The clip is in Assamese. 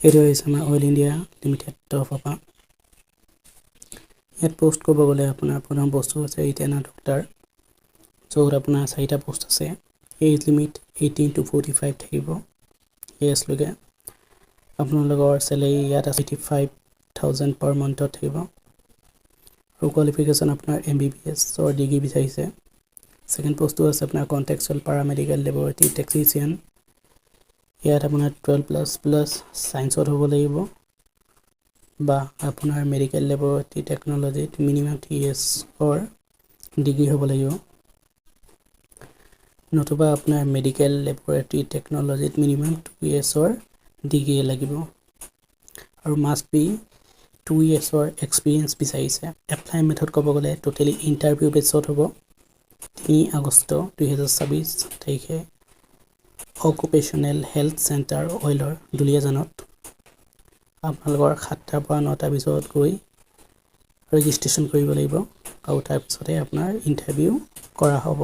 এইটো হৈছে আমাৰ অইল ইণ্ডিয়া লিমিটেড তৰফৰ পৰা ইয়াত পোষ্ট কৰিব গ'লে আপোনাৰ প্ৰথম বস্তু হৈছে ৰিটেনাৰ ডক্টৰ য'ত আপোনাৰ 4টা পোষ্ট আছে এজ লিমিট 18 to 45 থাকিব ইয়েছলৈকে আপোনালোকৰ চেলেৰি ইয়াত আছে 85,000 পাৰ মান্থত থাকিব আৰু কোৱালিফিকেশ্যন আপোনাৰ MBBS অৰ ডিগ্ৰী বিচাৰিছে সেকেন্ড পোষ্টটো আছে আপোনাৰ কন্টেক্সুৱেল পাৰামেডিকেল লেবৰেটৰী টেকনিচিয়ান ইয়াত আপোনাৰ 12+ সায়েন্সত হ'ব লাগিব বা আপোনাৰ মেডিকেল লেবৰেটৰী টেকনলজিত মিনিমাম 3 years অৰ ডিগ্ৰী হ'ব লাগিব নতুবা আপোনাৰ মেডিকেল লেবৰেটৰী টেকনলজিত মিনিমাম 2 years অৰ ডিগ্ৰী লাগিব আৰু মাষ্ট বি 2 years অৰ এক্সপিৰিয়েন্স বিচাৰিছে এপ্লাই মেথড ক'ব গ'লে টোটেলি ইন্টাৰভিউ বেছত হ'ব 3 আগষ্ট 2026 তাৰিখে অকুপেশ্যনেল হেল্থ চেণ্টাৰ অইলৰ দুলিয়াজানত আপোনালোকৰ 7টাৰ পৰা 9টাৰ ভিতৰত গৈ ৰেজিষ্ট্ৰেশ্যন কৰিব লাগিব আৰু তাৰ পিছতে আপোনাৰ ইন্টাৰভিউ কৰা হ'ব